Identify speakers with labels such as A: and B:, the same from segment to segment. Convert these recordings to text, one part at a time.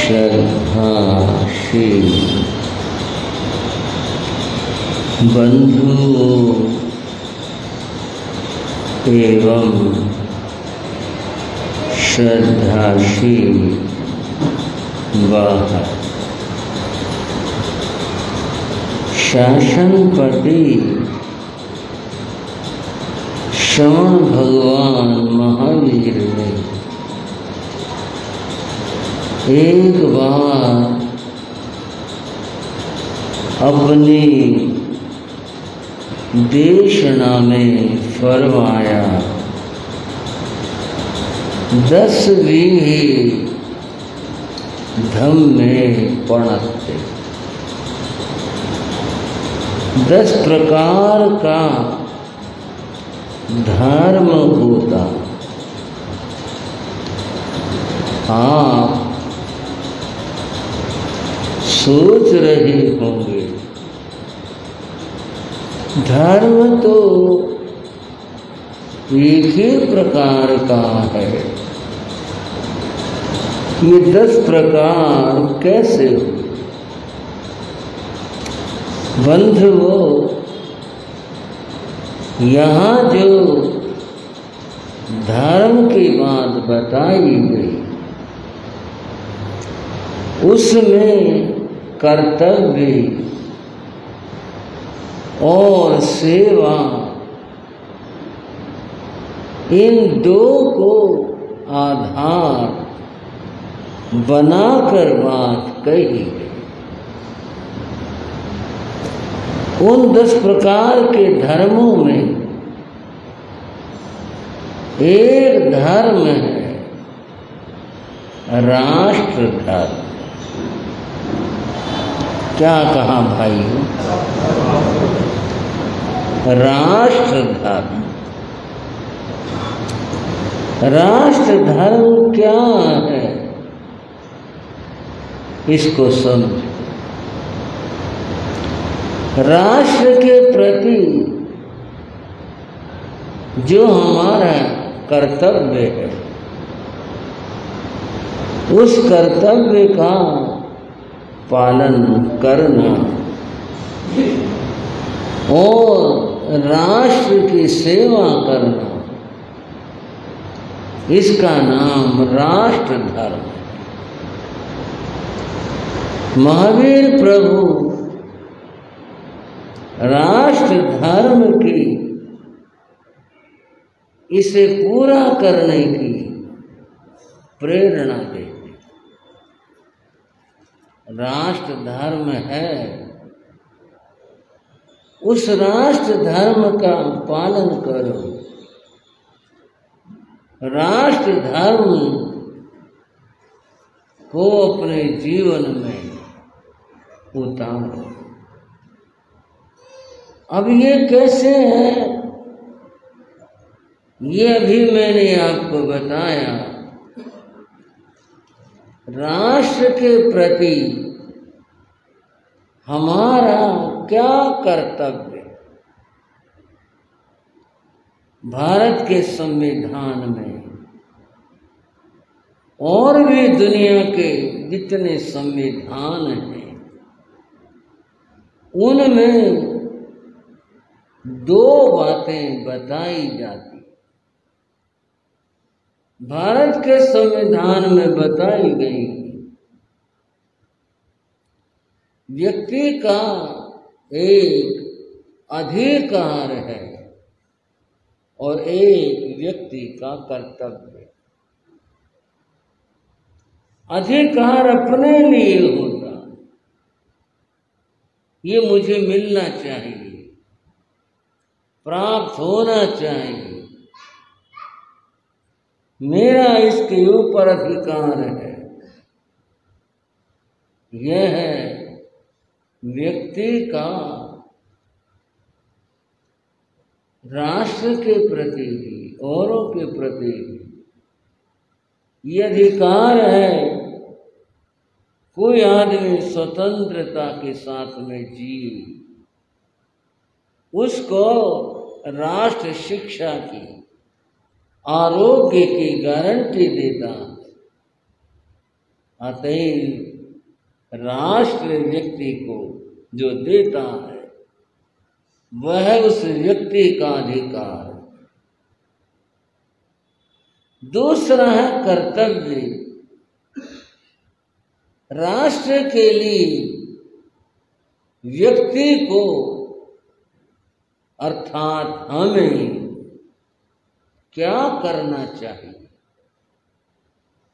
A: श्रद्धाशील बंधु एवं श्रद्धाशील बाहर शासनपति श्रवण भगवान महावीर ने एक बार अपनी देशना में फरमाया 10 बीघे धम में पणते 10 प्रकार का धर्म होता। आप सोच रहे होंगे धर्म तो एक ही प्रकार का है, ये 10 प्रकार कैसे हो? बंधुओं, यहाँ जो धर्म की बात बताई गई उसमें कर्तव्य और सेवा इन दो को आधार बनाकर बात कही गई। उन 10 प्रकार के धर्मों में एक धर्म है राष्ट्र धर्म। क्या कहा भाई? राष्ट्र धर्म। राष्ट्र धर्म क्या है इसको समझ। राष्ट्र के प्रति जो हमारा कर्तव्य है उस कर्तव्य का पालन करना और राष्ट्र की सेवा करना, इसका नाम राष्ट्र धर्म है। महावीर प्रभु राष्ट्र धर्म की इसे पूरा करने की प्रेरणा देते। राष्ट्र धर्म है, उस राष्ट्र धर्म का पालन करो। राष्ट्र धर्म को अपने जीवन में उतारो। अब ये कैसे है, ये अभी मैंने आपको बताया। राष्ट्र के प्रति हमारा क्या कर्तव्य? भारत के संविधान में और भी दुनिया के जितने संविधान हैं उनमें 2 बातें बताई जाती। भारत के संविधान में बताई गई व्यक्ति का एक अधिकार है और एक व्यक्ति का कर्तव्य। अधिकार अपने लिए होता, ये मुझे मिलना चाहिए, प्राप्त होना चाहिए, मेरा इसके ऊपर अधिकार है। यह है व्यक्ति का राष्ट्र के प्रति भी औरों के प्रति भी ये अधिकार है। कोई आदमी स्वतंत्रता के साथ में जिए, उसको राष्ट्र शिक्षा की, आरोग्य की गारंटी देता, अतएव राष्ट्र व्यक्ति को जो देता है वह उस व्यक्ति का अधिकार। दूसरा है कर्तव्य। राष्ट्र के लिए व्यक्ति को अर्थात हमें क्या करना चाहिए,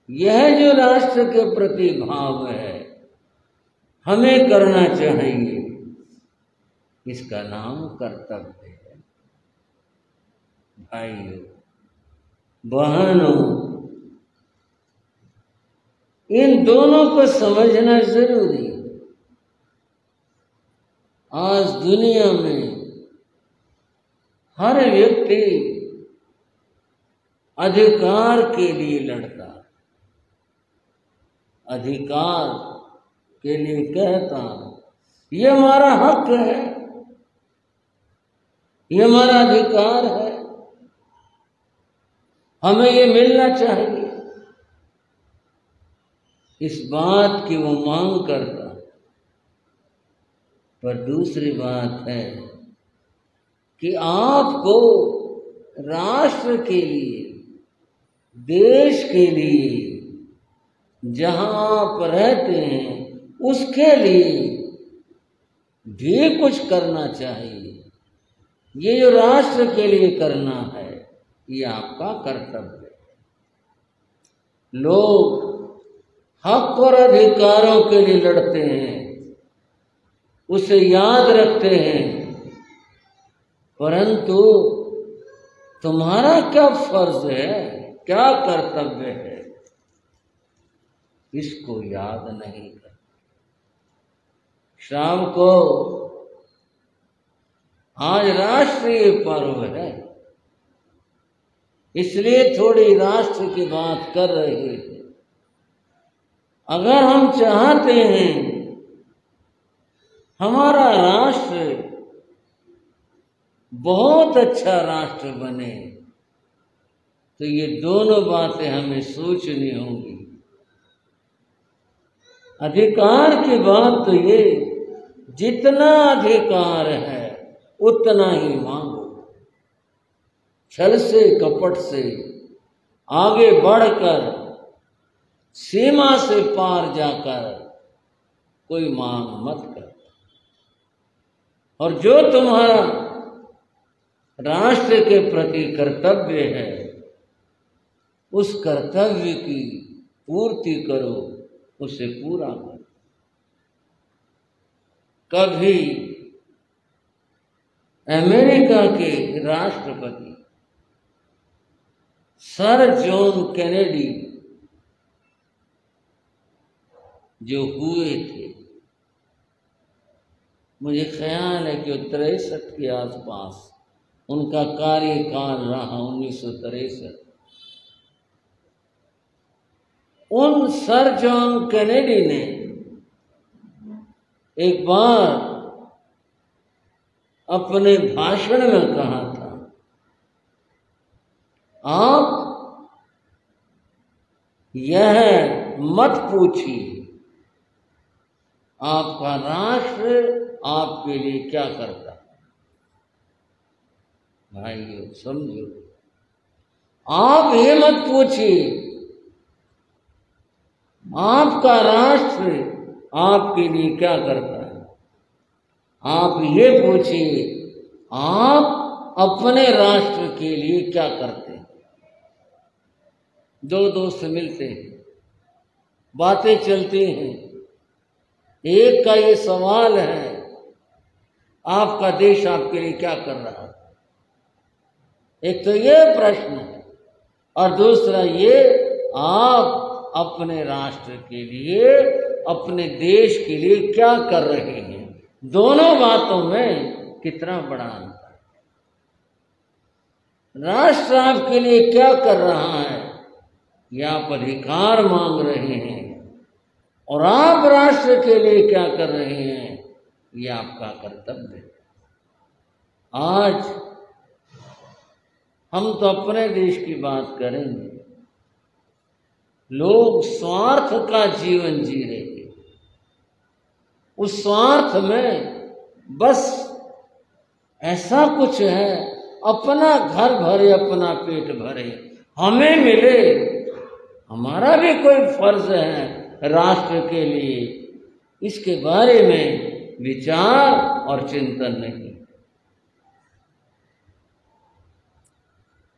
A: यह जो राष्ट्र के प्रति भाव है हमें करना चाहिए, इसका नाम कर्तव्य है। भाइयों बहनों, इन दोनों को समझना जरूरी है। आज दुनिया में हर व्यक्ति अधिकार के लिए लड़ता, अधिकार के लिए कहता ये हमारा हक है, ये हमारा अधिकार है, हमें ये मिलना चाहिए। इस बात की वो मांग करता। पर दूसरी बात है कि आपको राष्ट्र के लिए, देश के लिए, जहां आप रहते हैं उसके लिए भी कुछ करना चाहिए। ये जो राष्ट्र के लिए करना है ये आपका कर्तव्य है। लोग हक और अधिकारों के लिए लड़ते हैं, उसे याद रखते हैं, परंतु तुम्हारा क्या फर्ज है, क्या कर्तव्य है, इसको याद नहीं करते। शाम को आज राष्ट्रीय पर्व है, इसलिए थोड़ी राष्ट्र की बात कर रहे हैं। अगर हम चाहते हैं हमारा राष्ट्र बहुत अच्छा राष्ट्र बने तो ये दोनों बातें हमें सोचनी होंगी। अधिकार की बात तो ये, जितना अधिकार है उतना ही मांगो। छल से कपट से आगे बढ़कर सीमा से पार जाकर कोई मांग मत कर। और जो तुम्हारा राष्ट्र के प्रति कर्तव्य है उस कर्तव्य की पूर्ति करो, उसे पूरा करो। कभी अमेरिका के राष्ट्रपति सर जॉन कैनेडी जो हुए थे, मुझे ख्याल है कि 63 के आसपास उनका कार्यकाल रहा, 1963। उन सर जॉन कैनेडी ने एक बार अपने भाषण में कहा था, आप यह मत पूछिए आपका राष्ट्र आपके लिए क्या करता है। भाइयों समझो, आप ये मत पूछिए आपका राष्ट्र आपके लिए क्या करता है, आप ये पूछिए आप अपने राष्ट्र के लिए क्या करते हैं। दो दोस्त मिलते हैं, बातें चलती हैं, एक का ये सवाल है आपका देश आपके लिए क्या कर रहा है, एक तो ये प्रश्न है, और दूसरा ये आप अपने राष्ट्र के लिए, अपने देश के लिए क्या कर रहे हैं। दोनों बातों में कितना बड़ा अंतर है। राष्ट्र आपके लिए क्या कर रहा है, या आप अधिकार मांग रहे हैं, और आप राष्ट्र के लिए क्या कर रहे हैं, यह आपका कर्तव्य है। आज हम तो अपने देश की बात करेंगे, लोग स्वार्थ का जीवन जी रहे हैं। उस स्वार्थ में बस ऐसा कुछ है, अपना घर भरे, अपना पेट भरे, हमें मिले, हमारा भी कोई फर्ज है राष्ट्र के लिए, इसके बारे में विचार और चिंतन नहीं।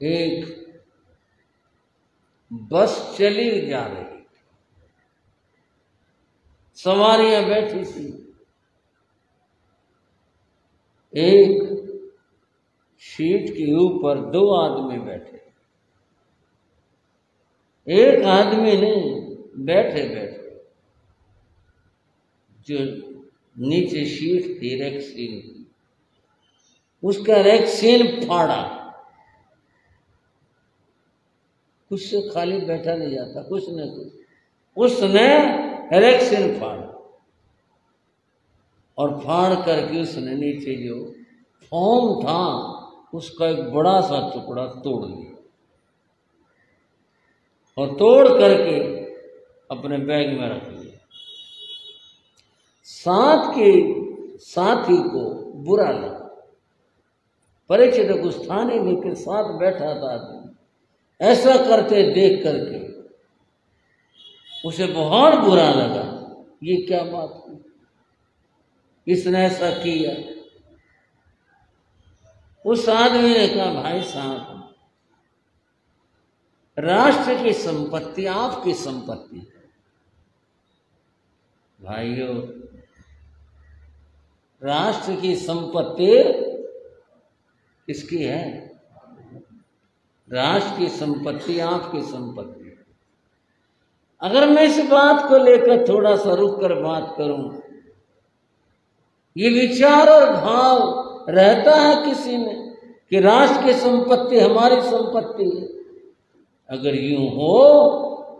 A: एक बस चली जा रही, सवारियां बैठी थी, एक सीट के ऊपर 2 आदमी बैठे। एक आदमी ने बैठे बैठे जो नीचे सीट थी रैक्सीन की, उसका रैक्सीन फाड़ा। कुछ से खाली बैठा नहीं जाता, कुछ न कुछ उसने रैक्सीन फाड़ा, और फाड़ करके उसने नीचे जो फोम था उसका एक बड़ा सा टुकड़ा तोड़ लिया, और तोड़ करके अपने बैग में रख लिया। साथ के साथी को बुरा लगा, परिचित कुछ था नहीं लेकिन साथ बैठा था आदमी, ऐसा करते देख करके उसे बहुत बुरा लगा। ये क्या बात हुई, इसने ऐसा किया। उस आदमी ने कहा, भाई साहब, राष्ट्र की संपत्ति आपकी संपत्ति है। भाइयों, राष्ट्र की संपत्ति किसकी है? राष्ट्र की संपत्ति आपकी संपत्ति है। अगर मैं इस बात को लेकर थोड़ा सा रुक कर बात करूं, ये विचार और भाव रहता है किसी में कि राष्ट्र की संपत्ति हमारी संपत्ति है। अगर यूं हो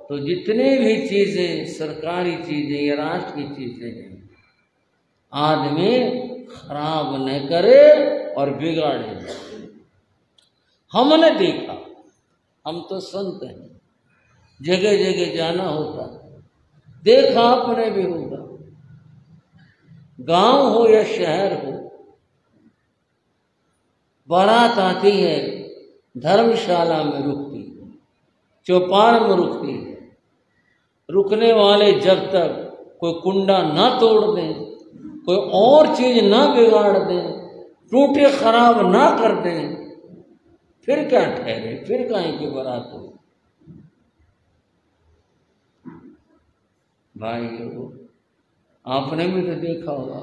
A: तो जितनी भी चीजें सरकारी चीजें या राष्ट्र की चीजें हैं, आदमी खराब न करे और बिगाड़े। हमने देखा, हम तो संत हैं, जगह जगह जाना होता, देखा आपने भी होगा, गांव हो या शहर हो, बारात आती है, धर्मशाला में रुकती है, चौपाल में रुकती है। रुकने वाले जब तक कोई कुंडा ना तोड़ दें, कोई और चीज ना बिगाड़ दें, टूटे खराब ना कर दें, फिर क्या ठहरे, फिर काहे की बारात हो। भाइयों, आपने भी तो देखा होगा,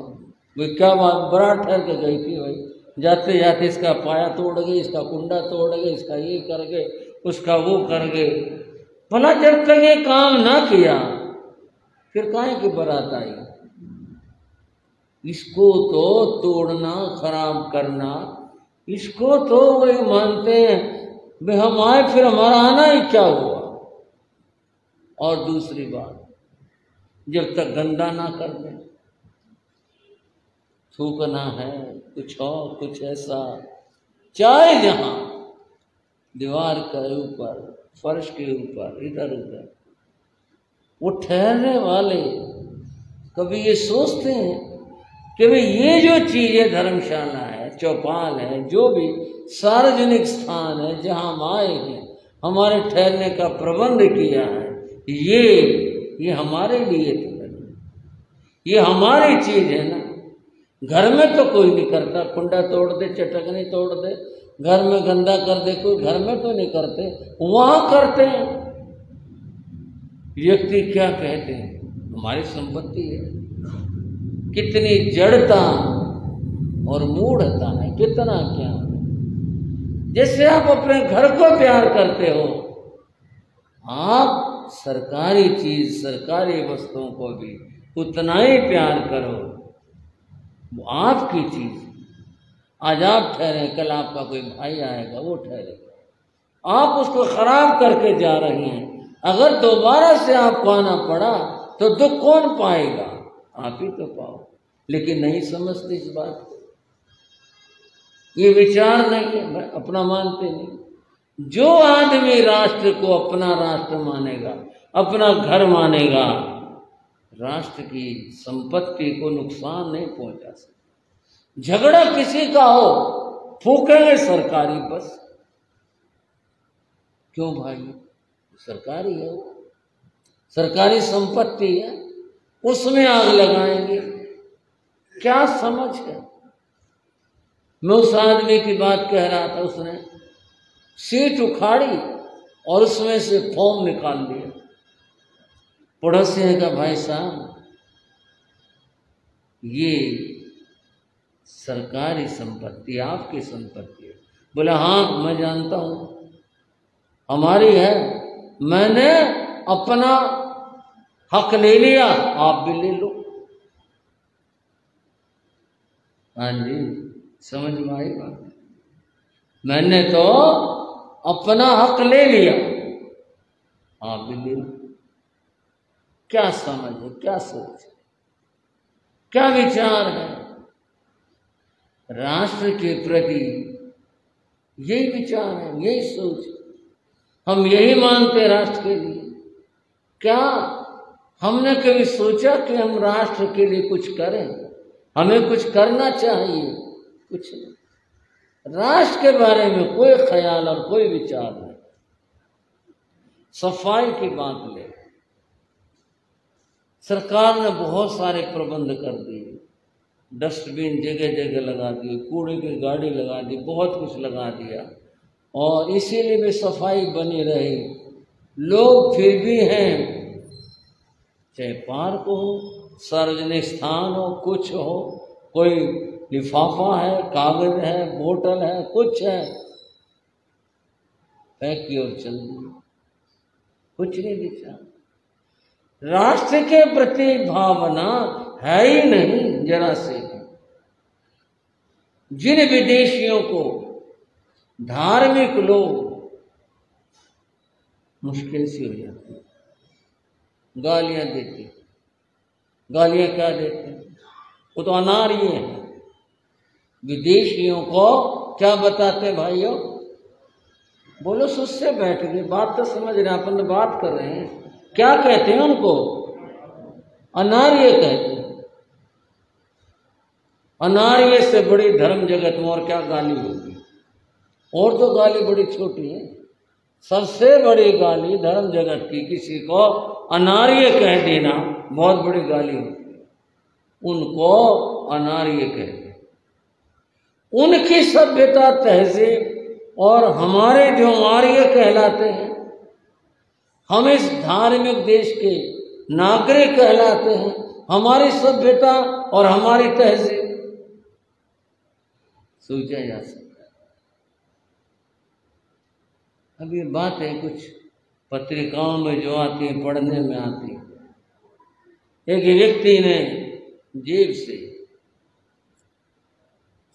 A: भाई क्या बात, बारात ठहर के गई थी, भाई जाते जाते इसका पाया तोड़ गए, इसका कुंडा तोड़ गए, इसका ये कर गए, उसका वो कर गए। भला जब तक ये काम ना किया फिर काहे की बारात आई। इसको तो तोड़ना, खराब करना, इसको तो वही मानते हैं भाई हम आए फिर हमारा आना ही क्या हुआ। और दूसरी बात, जब तक गंदा ना कर दें, थूकना है, कुछ और कुछ ऐसा, चाहे जहां दीवार के ऊपर, फर्श के ऊपर, इधर उधर, वो ठहरने वाले कभी ये सोचते हैं कि भाई ये जो चीजें, धर्मशाला है, चौपाल है, जो भी सार्वजनिक स्थान है जहां हम आए हैं, हमारे ठहरने का प्रबंध किया है, ये हमारे लिए तो बनी, ये हमारी चीज है ना। घर में तो कोई नहीं करता, कुंडा तोड़ दे, चटकनी तोड़ दे, घर में गंदा कर दे कोई, घर में तो नहीं करते, वहां करते हैं। व्यक्ति क्या कहते हैं, हमारी संपत्ति है। कितनी जड़ता और मूढ़ता है, कितना क्या। जैसे आप अपने घर को प्यार करते हो, आप सरकारी चीज, सरकारी वस्तुओं को भी उतना ही प्यार करो। वो आपकी चीज, आज आप ठहरे, कल आपका कोई भाई आएगा, वो ठहरेगा, आप उसको खराब करके जा रहे हैं। अगर दोबारा से आपको आना पड़ा तो दुख कौन पाएगा? आप ही तो पाओ। लेकिन नहीं समझते इस बात को, ये विचार नहीं है, अपना मानते नहीं। जो आदमी राष्ट्र को अपना राष्ट्र मानेगा, अपना घर मानेगा, राष्ट्र की संपत्ति को नुकसान नहीं पहुंचा सकता। झगड़ा किसी का हो, फूकेंगे सरकारी बस। क्यों भाई, सरकारी है, वो सरकारी संपत्ति है, उसमें आग लगाएंगे। क्या समझ है? मैं उस आदमी की बात कह रहा था, उसने सीट उखाड़ी और उसमें से फोम निकाल लिया। पड़ोसी ने कहा, भाई साहब ये सरकारी संपत्ति, आपकी संपत्ति है। बोला, हाँ मैं जानता हूं, हमारी है, मैंने अपना हक ले लिया, आप भी ले लो। हाँ जी, समझ में आई बात? मैंने तो अपना हक ले लिया, आप भी ले लो। क्या समझ है, क्या सोच है, क्या विचार है? राष्ट्र के प्रति यही विचार है, यही सोच, हम यही मानते राष्ट्र के लिए। क्या हमने कभी सोचा कि हम राष्ट्र के लिए कुछ करें? हमें कुछ करना चाहिए? कुछ नहीं। राष्ट्र के बारे में कोई ख्याल और कोई विचार नहीं। सफाई की बात ले, सरकार ने बहुत सारे प्रबंध कर दिए, डस्टबिन जगह जगह लगा दिए, कूड़े की गाड़ी लगा दी, बहुत कुछ लगा दिया, और इसीलिए भी सफाई बनी रही। लोग फिर भी हैं, चाहे पार्क हो, सार्वजनिक स्थान हो, कुछ हो, कोई लिफाफा है, कागज है, बोतल है, कुछ है, पैक की ओर चल दी, कुछ नहीं दिखा। राष्ट्र के प्रति भावना है ही नहीं जरा से। जिन विदेशियों को धार्मिक लोग मुश्किल से हो जाती, गालियां देते, गालियां क्या देते, वो तो अनार्य है। विदेशियों को क्या बताते भाइयों? बोलो, सुस्से बैठ गए, बात तो समझ रहे, अपन बात कर रहे हैं। क्या कहते हैं उनको? अनार्य कहते हैं। अनार्य से बड़ी धर्म जगत में और क्या गाली होगी? और तो गाली बड़ी छोटी है, सबसे बड़ी गाली धर्म जगत की किसी को अनार्य कह देना बहुत बड़ी गाली होती है। उनको अनार्य कहते हैं। उनकी सभ्यता, तहजीब और हमारे जो आर्य कहलाते हैं, हम इस धार्मिक देश के नागरिक कहलाते हैं। हमारी सभ्यता और हमारी तहजीब सोचा जा सकता है। अब ये बातें कुछ पत्रिकाओं में जो आती है, पढ़ने में आती है। एक व्यक्ति ने जेब से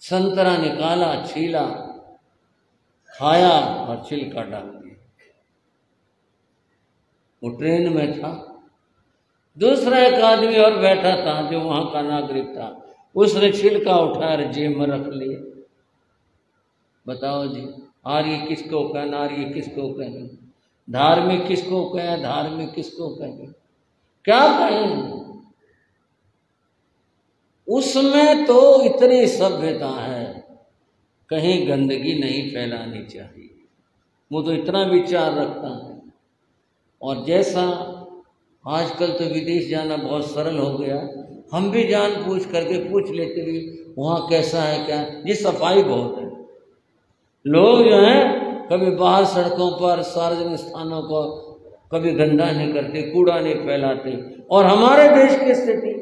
A: संतरा निकाला, छीला, खाया और छिलका डाल दिया। वो ट्रेन में था, दूसरा एक आदमी और बैठा था जो वहां का नागरिक था, उसने छिलका उठाकर जेब में रख लिया। बताओ जी, आर्य किसको कहें, नार्य किसको कहें, धार्मिक किसको कहें, धार्मिक किसको कहें, क्या कहें? उसमें तो इतनी सभ्यता है, कहीं गंदगी नहीं फैलानी चाहिए, वो तो इतना विचार रखता है। और जैसा आजकल तो विदेश जाना बहुत सरल हो गया, हम भी जान पूछ करके पूछ लेते भी वहाँ कैसा है क्या, ये सफाई बहुत है। लोग जो हैं कभी बाहर सड़कों पर, सार्वजनिक स्थानों को कभी गंदा नहीं करते, कूड़ा नहीं फैलाते। और हमारे देश की स्थिति,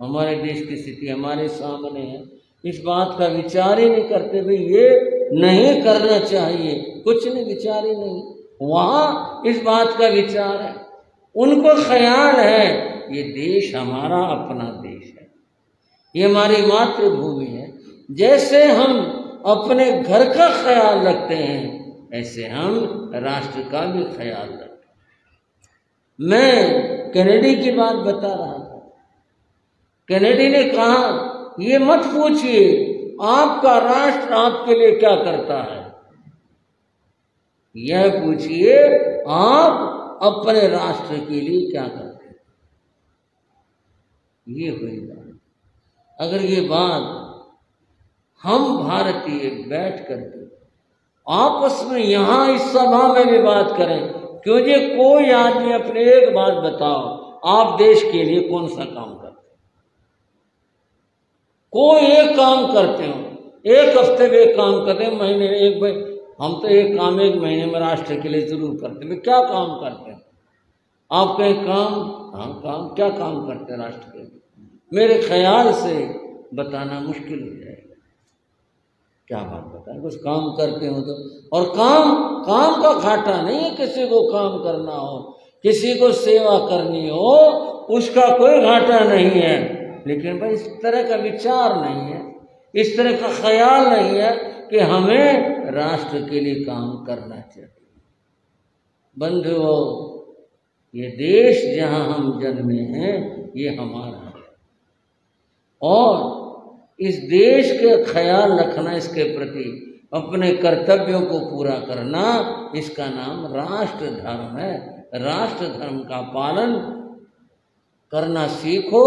A: हमारे देश की स्थिति हमारे सामने है, इस बात का विचार ही नहीं करते भाई ये नहीं करना चाहिए, कुछ नहीं, विचार ही नहीं। वहाँ इस बात का विचार है, उनको ख्याल है ये देश हमारा अपना देश है, ये हमारी मातृभूमि है। जैसे हम अपने घर का ख्याल रखते हैं, ऐसे हम राष्ट्र का भी ख्याल रखते हैं। मैं कैनेडी की बात बता रहा था। कैनेडी ने कहा, ये मत पूछिए आपका राष्ट्र आपके लिए क्या करता है, यह पूछिए आप अपने राष्ट्र के लिए क्या करते हैं। ये हुई बात। अगर ये बात हम भारतीय बैठ करके आपस में यहाँ इस सभा में भी बात करें, क्यों जी कोई आदमी अपने एक बात बताओ, आप देश के लिए कौन सा काम करते हो? कोई एक काम करते हो, एक हफ्ते में एक काम करते हैं, महीने में एक भाई हम तो एक काम एक महीने में राष्ट्र के लिए जरूर करते हैं। क्या काम करते हैं आप? कहीं काम? हाँ काम। क्या काम करते हैं राष्ट्र के लिए? मेरे ख्याल से बताना मुश्किल हो जाएगा। क्या बात बताएं, कुछ काम करते हो तो। और काम का घाटा नहीं है। किसी को काम करना हो, किसी को सेवा करनी हो, उसका कोई घाटा नहीं है। लेकिन भाई इस तरह का विचार नहीं है, इस तरह का ख्याल नहीं है कि हमें राष्ट्र के लिए काम करना चाहिए। बंधुओं, ये देश जहां हम जन्मे हैं ये हमारा है, और इस देश का ख्याल रखना, इसके प्रति अपने कर्तव्यों को पूरा करना, इसका नाम राष्ट्र धर्म है। राष्ट्र धर्म का पालन करना सीखो,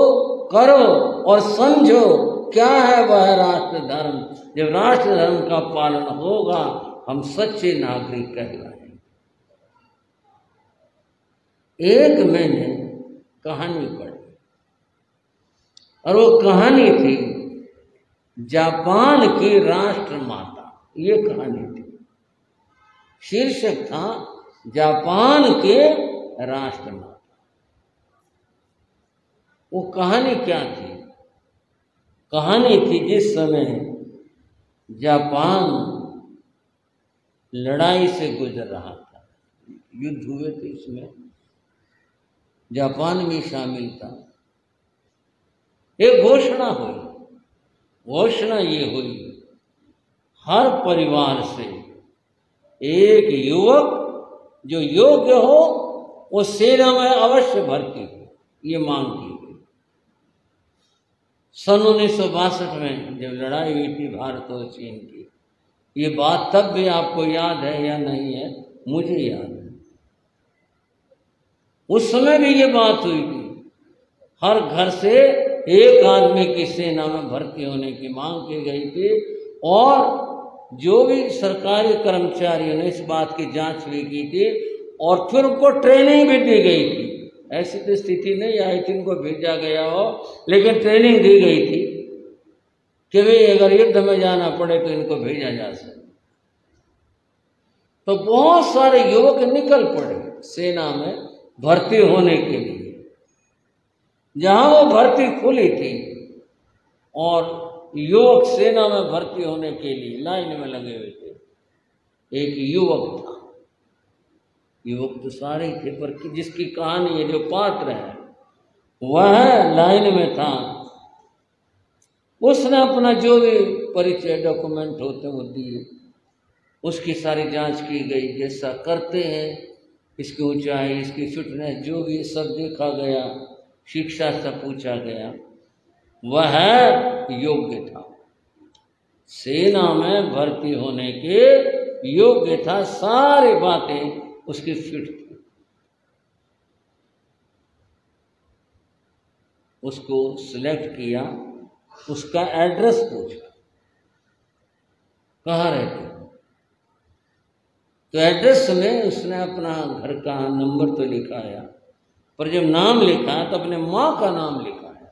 A: करो और समझो क्या है वह राष्ट्र धर्म। जब राष्ट्र धर्म का पालन होगा हम सच्चे नागरिक कहलाएंगे। एक मैंने कहानी पढ़ी, और वो कहानी थी जापान की राष्ट्र माता। ये कहानी थी, शीर्षक था जापान के राष्ट्र माता। वो कहानी क्या थी? कहानी थी जिस समय जापान लड़ाई से गुजर रहा था, युद्ध हुए थे, इसमें जापान भी शामिल था। एक घोषणा हुई। घोषणा ये हुई, हर परिवार से एक युवक जो योग्य हो वो सेना में अवश्य भर्ती हो, ये मांग की गई। सन 1962 में जब लड़ाई हुई थी भारत और चीन की, ये बात तब भी आपको याद है या नहीं है? मुझे याद है। उस समय भी ये बात हुई थी, हर घर से एक आदमी की सेना में भर्ती होने की मांग की गई थी, और जो भी सरकारी कर्मचारियों ने इस बात की जांच भी की थी, और फिर उनको ट्रेनिंग भी दी गई थी। ऐसी तो स्थिति नहीं आई थी इनको भेजा गया हो, लेकिन ट्रेनिंग दी गई थी कि भाई अगर युद्ध में जाना पड़े तो इनको भेजा जा सके। तो बहुत सारे युवक निकल पड़े सेना में भर्ती होने के लिए। जहां वो भर्ती खुली थी और युवक सेना में भर्ती होने के लिए लाइन में लगे हुए थे, एक युवक था। युवक तो सारे थे, पर जिसकी कहानी है, जो पात्र है, वह लाइन में था। उसने अपना जो भी परिचय डॉक्यूमेंट होते वो दिए, उसकी सारी जांच की गई, जैसा करते हैं, इसकी ऊंचाई, इसकी फिटनेस, जो भी सब देखा गया, शिक्षा से पूछा गया, वह योग्य था, सेना में भर्ती होने के योग्य था, सारी बातें उसकी फिट थी। उसको सिलेक्ट किया, उसका एड्रेस पूछा, कहाँ रहते हो? तो एड्रेस में उसने अपना घर का नंबर तो लिखाया, पर जब नाम लिखा तो अपने माँ का नाम लिखा है।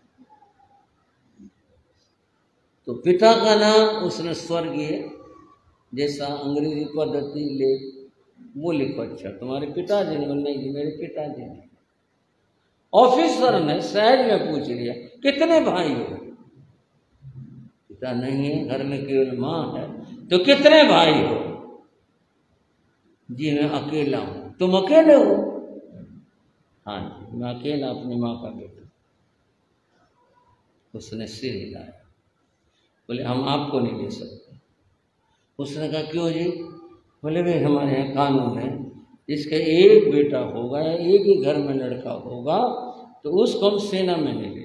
A: तो पिता का नाम उसने स्वर्गीय, जैसा अंग्रेजी पद्धति ले वो लिखो। अच्छा तुम्हारे पिताजी ने? नहीं जी मेरे पिताजी ने। ऑफिसर ने सहज में पूछ लिया, कितने भाई हो? पिता नहीं है, घर में केवल माँ है। तो कितने भाई हो? जी मैं अकेला हूं। तुम अकेले हो? हाँ जी मैं अकेला, अपनी माँ का बेटा। उसने सिर हिलाया, बोले हम आपको नहीं ले सकते। उसने कहा क्यों जी? बोले भाई हमारे यहाँ कानून है, जिसका एक बेटा होगा या एक ही घर में लड़का होगा तो उसको हम सेना में नहीं ले,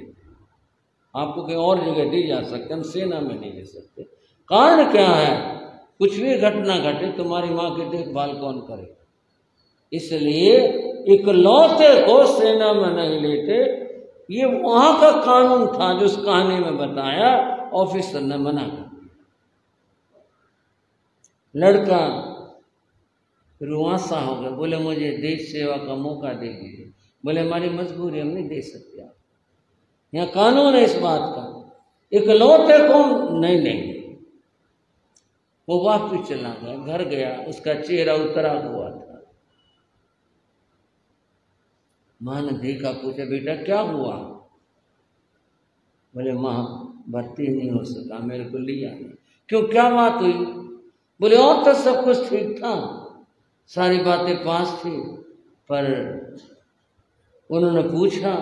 A: आपको कहीं और जगह दी जा सकते, हम सेना में नहीं ले सकते। कारण क्या है? कुछ भी घटना घटे तुम्हारी माँ की देखभाल कौन करे? इसलिए इकलौते को सेना में नहीं लेते। ये वहां का कानून था जो उस कहानी में बताया। ऑफिसर ने मना कर दिया। लड़का रुआंसा हो गया, बोले मुझे देश सेवा का मौका दे दीजिए। बोले हमारी मजबूरी, हम नहीं दे सकते आप, यहाँ कानून है इस बात का, इकलौते को नहीं लेंगे। वो वापिस चला गया, घर गया, उसका चेहरा उतरा हुआ था। माँ ने देखा, पूछा बेटा क्या हुआ? बोले माँ भर्ती नहीं हो सका, मेरे को लिया नहीं। क्यों, क्या बात हुई? बोले और तो सब कुछ ठीक था, सारी बातें पास थी, पर उन्होंने पूछा,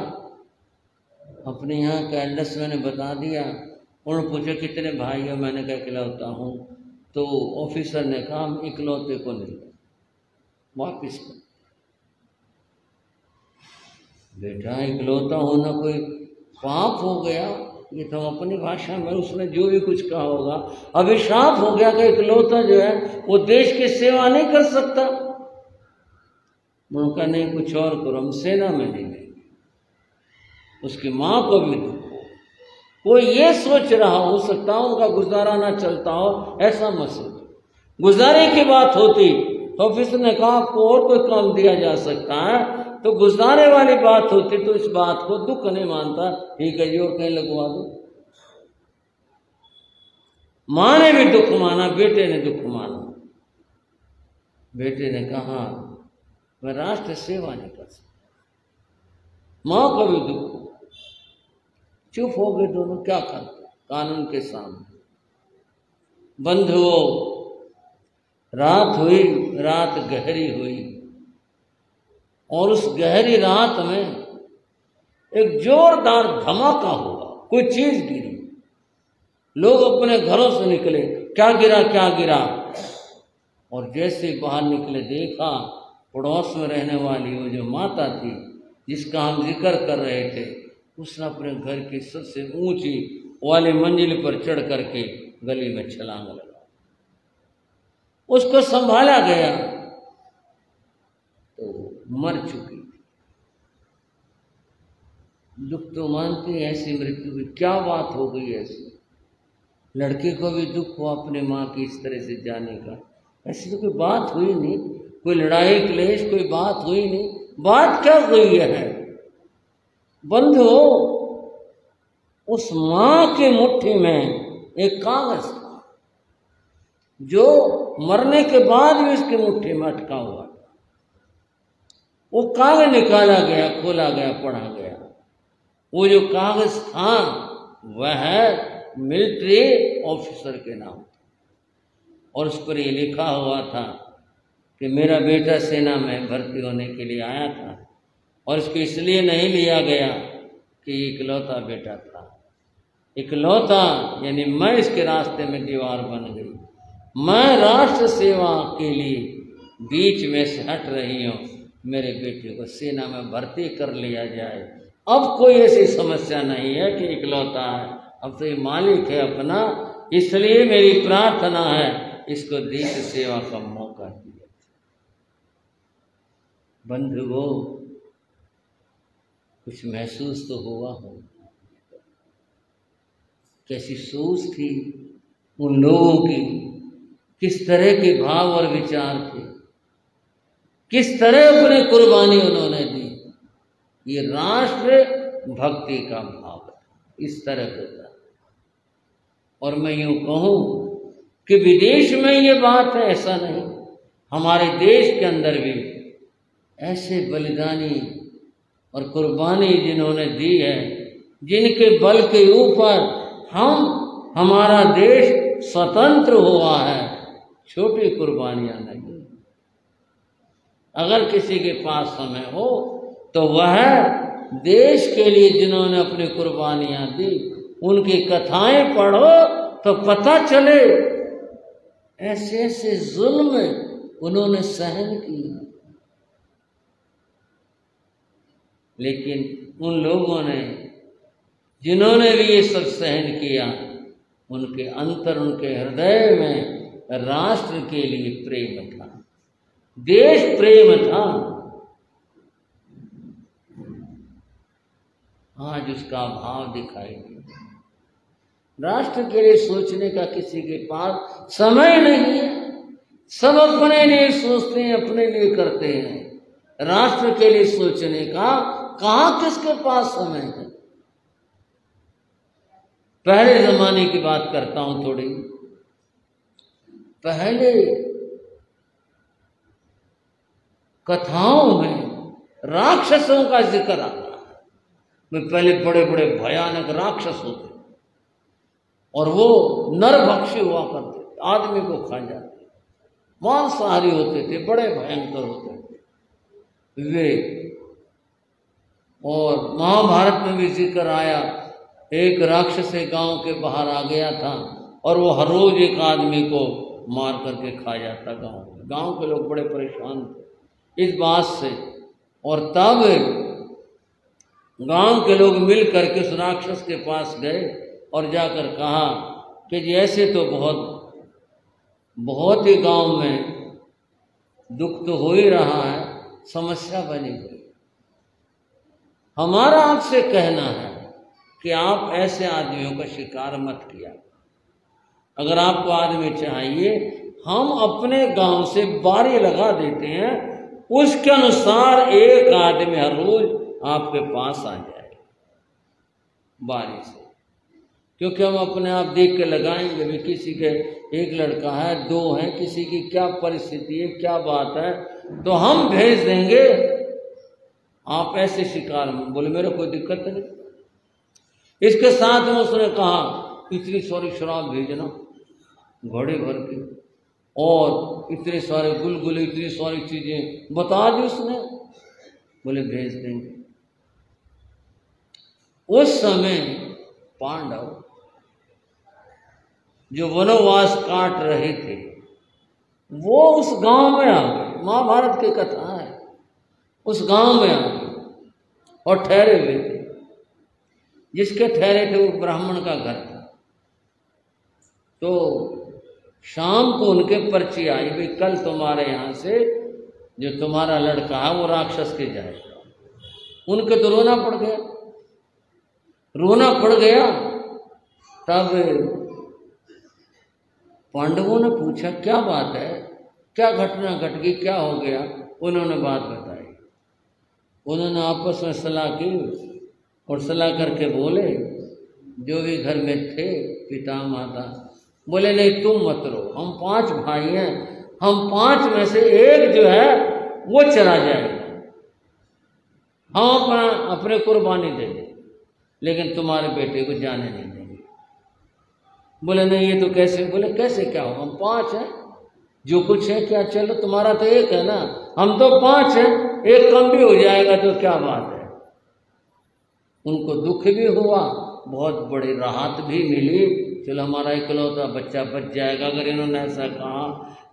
A: अपने यहाँ का एड्रेस मैंने बता दिया। उन्होंने पूछा कितने भाई हो, मैंने कहा इकलौता हूँ। तो ऑफिसर ने कहा हम इकलौते को नहीं, वापिस कर। बेटा इकलौता होना कोई पाप हो गया? ये तो अपनी भाषा में उसने जो भी कुछ कहा होगा, अभिशाप हो गया कि इकलौता जो है वो देश की सेवा नहीं कर सकता। उनका नहीं, कुछ और करो, हम सेना में नहीं लेंगे। उसकी माँ को भी दुख हो, वो ये सोच रहा हो सकता हो उनका गुजारा ना चलता हो, ऐसा मत सोचो। गुजारे की बात होती तो ऑफिसर ने कहा आपको और कोई काम दिया जा सकता है, तो गुजारे वाली बात होती तो इस बात को दुख नहीं मानता, ठीक है जी और कहीं लगवा दो। माँ ने भी दुख माना, बेटे ने दुख माना। बेटे ने कहा मैं राष्ट्र सेवा नहीं कर सकता। माँ को भी दुख हो, चुप हो गए दोनों, क्या करते कानून के सामने। बंधुओं, रात हुई, रात गहरी हुई, और उस गहरी रात में एक जोरदार धमाका हुआ, कोई चीज गिरी। लोग अपने घरों से निकले, क्या गिरा क्या गिरा। और जैसे बाहर निकले देखा पड़ोस में रहने वाली वो जो माता थी जिसका हम जिक्र कर रहे थे, उसने अपने घर की सबसे ऊंची वाली मंजिल पर चढ़ करके गली में छलांग लगा। उसको संभाला गया तो मर चुकी थी। दुख तो मानते हैं ऐसी मृत्यु की, क्या बात हो गई ऐसी। लड़के को भी दुख हुआ अपने माँ की इस तरह से जाने का। ऐसी तो कोई बात हुई नहीं, कोई लड़ाई क्लेश कोई बात हुई नहीं। बात क्या हुई है बंधु? उस माँ के मुट्ठी में एक कागज था जो मरने के बाद भी उसकी मुट्ठी में अटका हुआ था। वो कागज निकाला गया, खोला गया, पढ़ा गया। वो जो कागज था वह मिलिट्री ऑफिसर के नाम था, और उस पर ये लिखा हुआ था कि मेरा बेटा सेना में भर्ती होने के लिए आया था, और इसको इसलिए नहीं लिया गया कि इकलौता बेटा था। इकलौता यानी मैं इसके रास्ते में दीवार बन गई। मैं राष्ट्र सेवा के लिए बीच में से हट रही हूँ, मेरे बेटे को सेना में भर्ती कर लिया जाए। अब कोई ऐसी समस्या नहीं है कि इकलौता है, अब तो ये मालिक है अपना, इसलिए मेरी प्रार्थना है इसको देश सेवा का मौका दिया। बंधुओं, कुछ महसूस तो हुआ हो, कैसी सोच थी उन लोगों की, किस तरह के भाव और विचार थे, किस तरह अपनी कुर्बानी उन्होंने दी। ये राष्ट्र भक्ति का भाव इस तरह होता है। और मैं यूं कहूं कि विदेश में ये बात है, ऐसा नहीं, हमारे देश के अंदर भी ऐसे बलिदानी और कुर्बानी जिन्होंने दी है, जिनके बल के ऊपर हमारा देश स्वतंत्र हुआ है, छोटी कुर्बानियां नहीं। अगर किसी के पास समय हो तो वह देश के लिए जिन्होंने अपनी कुर्बानियां दी उनकी कथाएं पढ़ो तो पता चले ऐसे ऐसे जुल्म उन्होंने सहन किए। लेकिन उन लोगों ने जिन्होंने भी ये सब सहन किया, उनके अंतर, उनके हृदय में राष्ट्र के लिए प्रेम था, देश प्रेम था। आज उसका अभाव दिखाई देता। राष्ट्र के लिए सोचने का किसी के पास समय नहीं है। सब अपने लिए सोचते हैं, अपने लिए करते हैं। राष्ट्र के लिए सोचने का कहाँ किसके पास समय है। पहले जमाने की बात करता हूं थोड़ी। पहले कथाओं में राक्षसों का जिक्र आता है। पहले बड़े बड़े भयानक राक्षस होते और वो नरभक्षी हुआ करते थे, आदमी को खा जाते, मांसाहारी होते थे, बड़े भयंकर होते थे वे। और महाभारत में भी जिक्र आया, एक राक्षस गांव के बाहर आ गया था और वो हर रोज एक आदमी को मार करके खा जाता। गांव के लोग बड़े परेशान थे इस बात से। और तब गांव के लोग मिल करके उस राक्षस के पास गए और जाकर कहा कि जैसे तो बहुत ही गांव में दुख तो हो ही रहा है, समस्या बनी हुई। हमारा आपसे कहना है कि आप ऐसे आदमियों का शिकार मत किया। अगर आपको आदमी चाहिए, हम अपने गांव से बारी लगा देते हैं, उसके अनुसार एक आदमी हर रोज आपके पास आ जाए बारी से। क्योंकि हम अपने आप देख के लगाएंगे भी किसी के एक लड़का है, दो है, किसी की क्या परिस्थिति है, क्या बात है, तो हम भेज देंगे। आप ऐसे शिकार में बोले मेरे कोई दिक्कत नहीं। इसके साथ में उसने कहा इतनी सारी शराब भेजना घड़े भर के, और इतने सारे गुलगुले, इतनी सारी चीजें बता दी उसने। बोले भेज देंगे। उस समय पांडव जो वनवास काट रहे थे वो उस गांव में आ गए। महाभारत की कथा है। उस गांव में आ गए और ठहरे हुए थे। जिसके ठहरे थे वो ब्राह्मण का घर था। तो शाम को उनके पर्ची आई, भाई कल तुम्हारे यहाँ से जो तुम्हारा लड़का है वो राक्षस के जाएगा। उनके तो रोना पड़ गया, रोना पड़ गया। तब पांडवों ने पूछा क्या बात है, क्या घटना घट गई, क्या हो गया। उन्होंने बात बताई। उन्होंने आपस में सलाह की और सलाह करके बोले, जो भी घर में थे पिता माता, बोले नहीं तुम मत रो, हम 5 भाई हैं, हम 5 में से एक जो है वो चला जाएगा, हम अपने कुर्बानी दे दें, लेकिन तुम्हारे बेटे को जाने नहीं देंगे। बोले नहीं ये तो कैसे। बोले कैसे क्या हो, हम 5 हैं, जो कुछ है क्या, चलो तुम्हारा तो एक है ना, हम तो 5 हैं, एक कम भी हो जाएगा तो क्या बात है। उनको दुख भी हुआ, बहुत बड़ी राहत भी मिली, चलो हमारा इकलौता बच्चा बच जाएगा। अगर इन्होंने ऐसा कहा,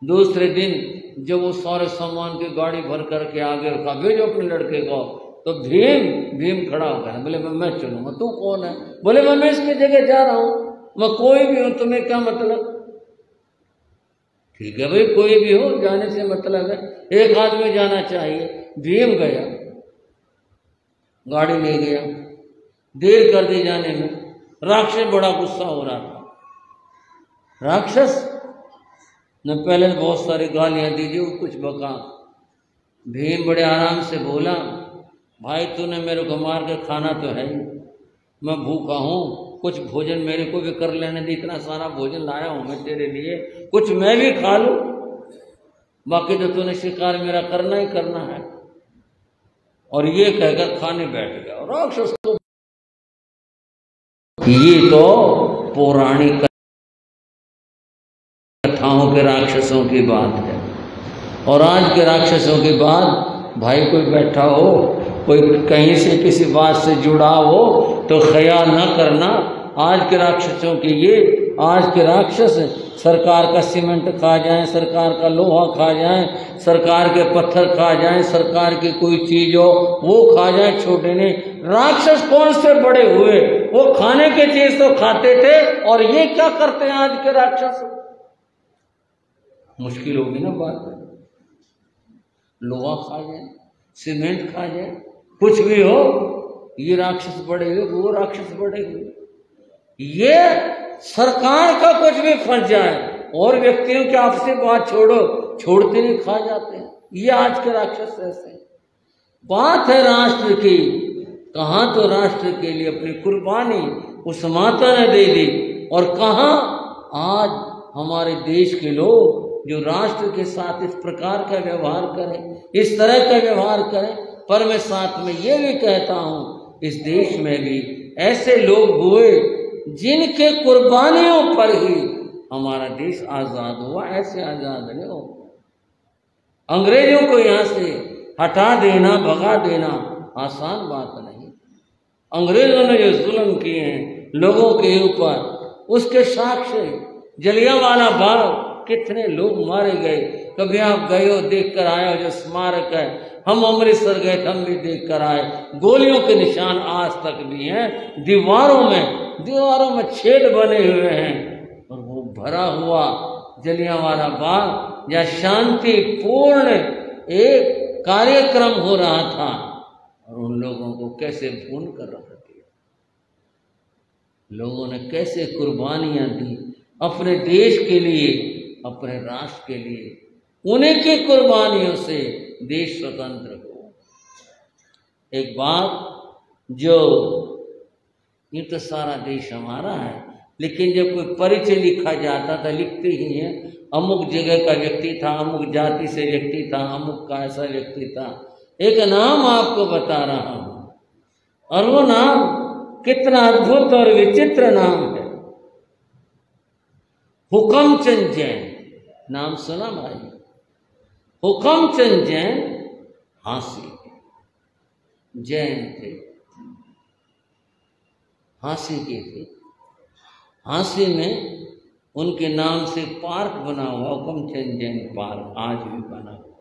A: दूसरे दिन जब वो सारे सामान की गाड़ी भर करके आगे रखा, भेजो अपने लड़के को, तो भीम खड़ा हो गया। बोले मैं चलूंगा। तू कौन है? बोले मैं इसकी जगह जा रहा हूँ, मैं कोई भी हूँ, तुम्हें क्या मतलब। ठीक है भाई, कोई भी हो, जाने से मतलब है, एक आदमी जाना चाहिए। भीम गया, गाड़ी ले गया, देर कर दी जाने में। राक्षस बड़ा गुस्सा हो रहा था। राक्षस ने पहले बहुत सारी गालियां दी, जो कुछ बका। भीम बड़े आराम से बोला, भाई तूने मेरे को मार के खाना तो है ही, मैं भूखा हूँ, कुछ भोजन मेरे को भी कर लेने दे, इतना सारा भोजन लाया हूँ मैं तेरे लिए, कुछ मैं भी खा लूँ, बाकी तो तूने शिकार मेरा करना ही करना है। और ये कहकर खाने बैठ गया। राक्षस को ये तो पौराणिक कथाओं के राक्षसों की बात है। और आज के राक्षसों की बात, भाई कोई बैठा हो, कोई कहीं से किसी बात से जुड़ा हो तो ख्याल न करना। आज के राक्षसों के ये, आज के राक्षस सरकार का सीमेंट खा जाएं, सरकार का लोहा खा जाएं, सरकार के पत्थर खा जाएं, सरकार की कोई चीज हो वो खा जाएं, छोटे नहीं। राक्षस कौन से बड़े हुए, वो खाने की चीज तो खाते थे, और ये क्या करते हैं आज के राक्षस। मुश्किल होगी ना बात। लोहा खा जाए, सीमेंट खा जाए, कुछ भी हो, ये राक्षस बड़े हुए, वो राक्षस बड़े हुए। ये सरकार का कुछ भी फंस जाए और व्यक्तियों की आपसे बात छोड़ो, छोड़ते नहीं, खा जाते हैं। ये आज के राक्षस ऐसे हैं। बात है राष्ट्र की, कहाँ तो राष्ट्र के लिए अपनी कुर्बानी उस माता ने दे दी, और कहाँ आज हमारे देश के लोग जो राष्ट्र के साथ इस प्रकार का व्यवहार करें, इस तरह का व्यवहार करें। पर मैं साथ में ये भी कहता हूँ, इस देश में भी ऐसे लोग हुए जिनके कुर्बानियों पर ही हमारा देश आज़ाद हुआ। ऐसे आज़ाद नहीं हो। अंग्रेजों को यहाँ से हटा देना, भगा देना आसान बात नहीं। अंग्रेजों ने जो जुल्म किए हैं लोगों के ऊपर, उसके साक्ष्य जलियांवाला बाग, कितने लोग मारे गए। कभी आप गए हो, देख कर आए हो जो स्मारक है। हम अमृतसर गए, हम भी देख कर आए। गोलियों के निशान आज तक भी हैं दीवारों में छेद बने हुए हैं। और वो भरा हुआ जलियांवाला बाग, जहाँ शांतिपूर्ण एक कार्यक्रम हो रहा था, और उन लोगों को कैसे भून कर रख दिया। लोगों ने कैसे कुर्बानियां दी अपने देश के लिए, अपने राष्ट्र के लिए। उन्हीं की कुर्बानियों से देश स्वतंत्र हो। एक बात, जो ये तो सारा देश हमारा है, लेकिन जब कोई परिचय लिखा जाता था, लिखते ही हैं अमुक जगह का व्यक्ति था, अमुक जाति से व्यक्ति था, अमुक का ऐसा व्यक्ति था। एक नाम आपको बता रहा हूं, और वो नाम कितना अद्भुत और विचित्र नाम है। हुकमचंद जैन नाम सुना भाई? हुकमचंद जैन हांसी जैन थे, हांसी के थे। हांसी में उनके नाम से पार्क बना हुआ, हुकमचंद जैन पार्क, आज भी बना हुआ,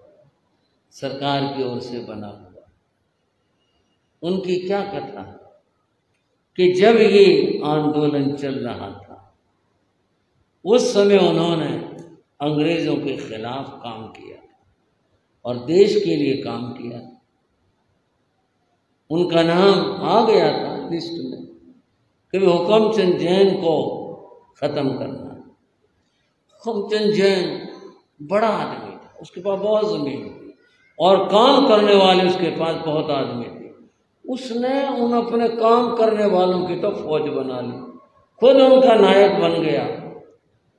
A: सरकार की ओर से बना हुआ। उनकी क्या कथा कि जब ये आंदोलन चल रहा था, उस समय उन्होंने अंग्रेजों के खिलाफ काम किया और देश के लिए काम किया। उनका नाम आ गया था लिस्ट में कि हुकमचंद जैन को खत्म करना। हुकमचंद जैन बड़ा आदमी था, उसके पास बहुत जमीन थी और काम करने वाले उसके पास बहुत आदमी थे। उसने उन अपने काम करने वालों की तो फौज बना ली, खुद उनका नायक बन गया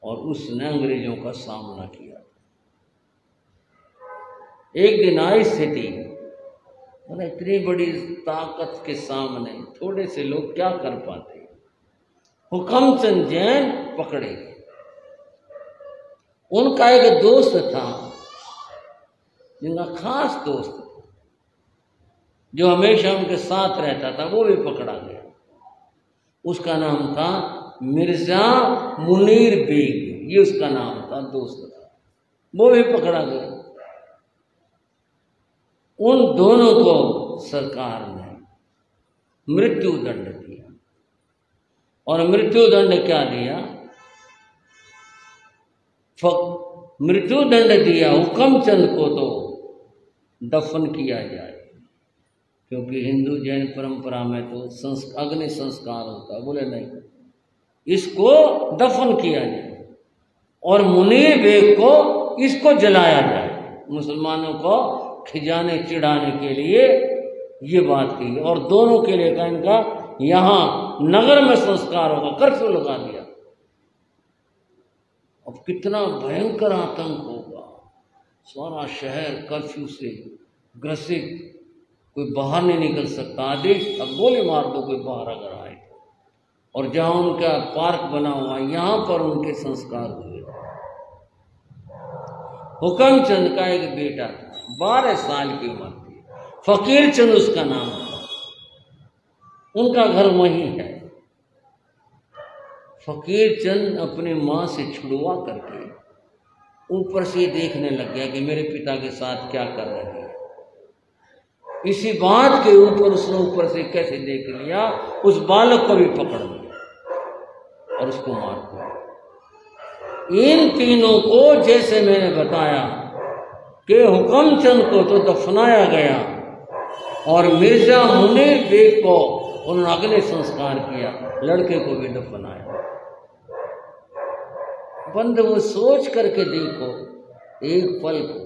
A: और उसने अंग्रेजों का सामना किया। एक दिन आई स्थिति, इतनी बड़ी ताकत के सामने थोड़े से लोग क्या कर पाते। हुकमचंद जैन पकड़े गए। उनका एक दोस्त था, जिनका खास दोस्त था, जो हमेशा उनके साथ रहता था, वो भी पकड़ा गया। उसका नाम था मिर्जा मुनीर बेग, ये उसका नाम था, दोस्त था, वो भी पकड़ा गया। उन दोनों को सरकार ने मृत्यु दंड दिया। और मृत्यु दंड क्या दिया? मृत्यु दंड दिया हुकमचंद को तो दफन किया जाए, क्योंकि हिंदू जैन परंपरा में तो अग्नि संस्कार होता है। बोले नहीं, इसको दफन किया जाए और मुनीर बेग को इसको जलाया जाए, मुसलमानों को खिजाने चिढ़ाने के लिए ये बात की। और दोनों के लिए का इनका यहाँ नगर में संस्कार होगा, कर्फ्यू लगा दिया। अब कितना भयंकर आतंक होगा, सारा शहर कर्फ्यू से ग्रसित, कोई बाहर नहीं निकल सकता। आदेश अब गोली मार दो कोई बाहर अगर आए। और जहां उनका पार्क बना हुआ, यहां पर उनके संस्कार हुए। हुकमचंद का एक बेटा था, 12 साल की उम्र थी, फकीर चंद उसका नाम था। उनका घर वहीं है। फकीर चंद अपनी माँ से छुड़वा करके ऊपर से देखने लग गया कि मेरे पिता के साथ क्या कर रहे हैं। इसी बात के ऊपर उसने ऊपर से कैसे देख लिया, उस बालक को भी पकड़ लिया और उसको मार दिया। इन तीनों को, जैसे मैंने बताया कि हुकमचंद को तो दफनाया गया, और मिर्जा मुनीर बेग को उन्होंने अग्नि संस्कार किया, लड़के को भी दफनाया। बंधु वो सोच करके देखो एक पल को,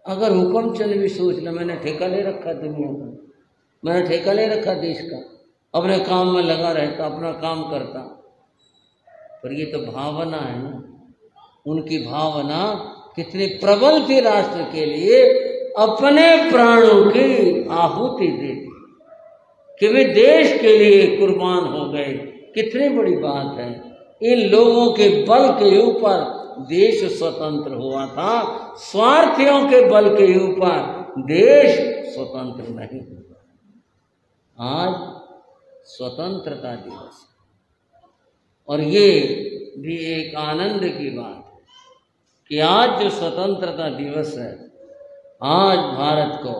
A: अगर हुक्मचंद भी सोच ले मैंने ठेका ले रखा दुनिया का, मैंने ठेका ले रखा देश का, अपने काम में लगा रहता, अपना काम करता, पर ये तो भावना है ना, उनकी भावना कितनी प्रबल थी, राष्ट्र के लिए अपने प्राणों की आहुति दे दी कि वे देश के लिए कुर्बान हो गए। कितनी बड़ी बात है। इन लोगों के बल के ऊपर देश स्वतंत्र हुआ था, स्वार्थियों के बल के ऊपर देश स्वतंत्र नहीं हुआ। आज स्वतंत्रता दिवस, और ये भी एक आनंद की बात है कि आज जो स्वतंत्रता दिवस है, आज भारत को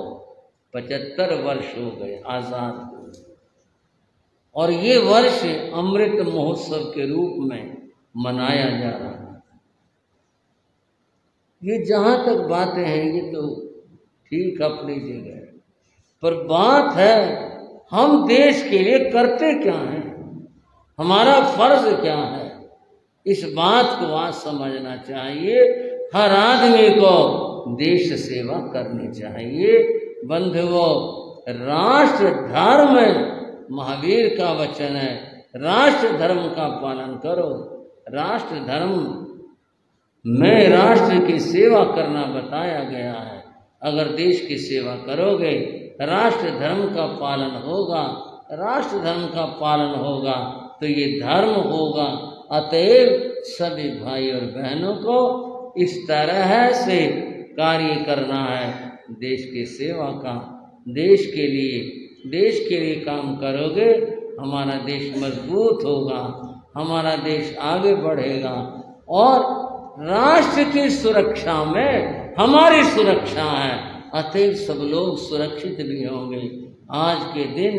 A: 75 वर्ष हो गए आजाद हुए, और ये वर्ष अमृत महोत्सव के रूप में मनाया जा रहा है। ये जहाँ तक बातें हैं ये तो ठीक अपनी जगह है, पर बात है हम देश के लिए करते क्या हैं, हमारा फर्ज क्या है, इस बात को आज समझना चाहिए। हर आदमी को देश सेवा करनी चाहिए। बंधुओं, राष्ट्र धर्म महावीर का वचन है, राष्ट्र धर्म का पालन करो। राष्ट्र धर्म में राष्ट्र की सेवा करना बताया गया है। अगर देश की सेवा करोगे, राष्ट्र धर्म का पालन होगा, राष्ट्र धर्म का पालन होगा तो ये धर्म होगा। अतएव सभी भाई और बहनों को इस तरह से कार्य करना है देश की सेवा का। देश के लिए काम करोगे, हमारा देश मजबूत होगा, हमारा देश आगे बढ़ेगा, और राष्ट्र की सुरक्षा में हमारी सुरक्षा है। अतएव सब लोग सुरक्षित भी होंगे। आज के दिन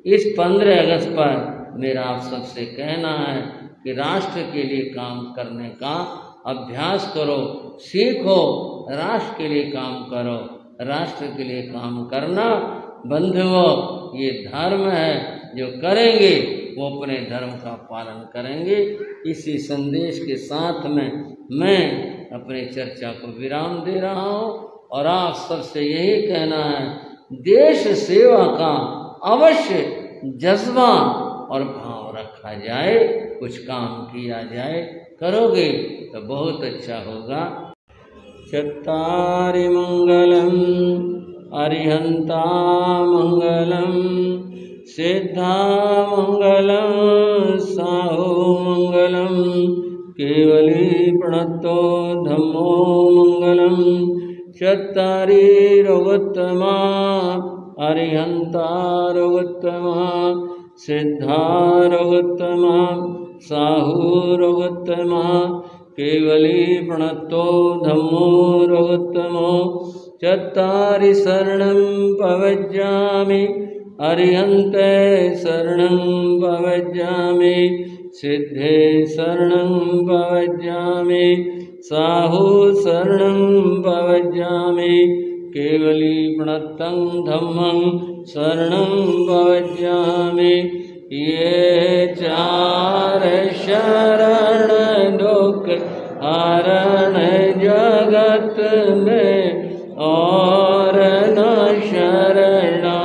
A: इस 15 अगस्त पर मेरा आप सबसे कहना है कि राष्ट्र के लिए काम करने का अभ्यास करो, सीखो, राष्ट्र के लिए काम करो। राष्ट्र के लिए काम करना बंधुओं ये धर्म है, जो करेंगे वो अपने धर्म का पालन करेंगे। इसी संदेश के साथ में मैं अपनी चर्चा को विराम दे रहा हूँ, और आप सबसे यही कहना है, देश सेवा का अवश्य जज्बा और भाव रखा जाए, कुछ काम किया जाए। करोगे तो बहुत अच्छा होगा। चत्तारि मंगलम अरिहंता मंगलम सिद्धा मंगलम साहो मंगलम केवली प्रणतो धम्मो मंगलम चत्तारि रोगोत्तमा अरिहंता रोगोत्तमा सिद्धा रोगोत्तमा साहु रोगोत्तमा केवली प्रणतो धम्मो रोगोत्तमो चत्तारि शरणं पवज्जामि अरिहन्ते शरणं पवज्जामि सिद्धे शरणं पवज्जामि साहु शरणं पवज्जामि केवली प्रणतं धम्मं शरणं पवज्जामि। ये चार शरण दुख हरण जगत में और न शरणा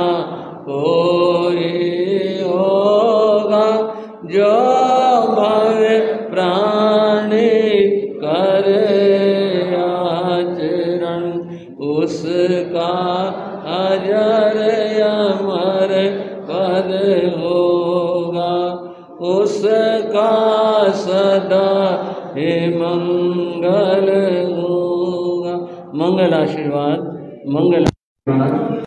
A: कोई होगा, जो भव प्राणी करे आचरण उसका अजर अमर पद होगा, उसका सदा हे मंगल होगा। मंगल आशीर्वाद, मंगल आशीर्वाद।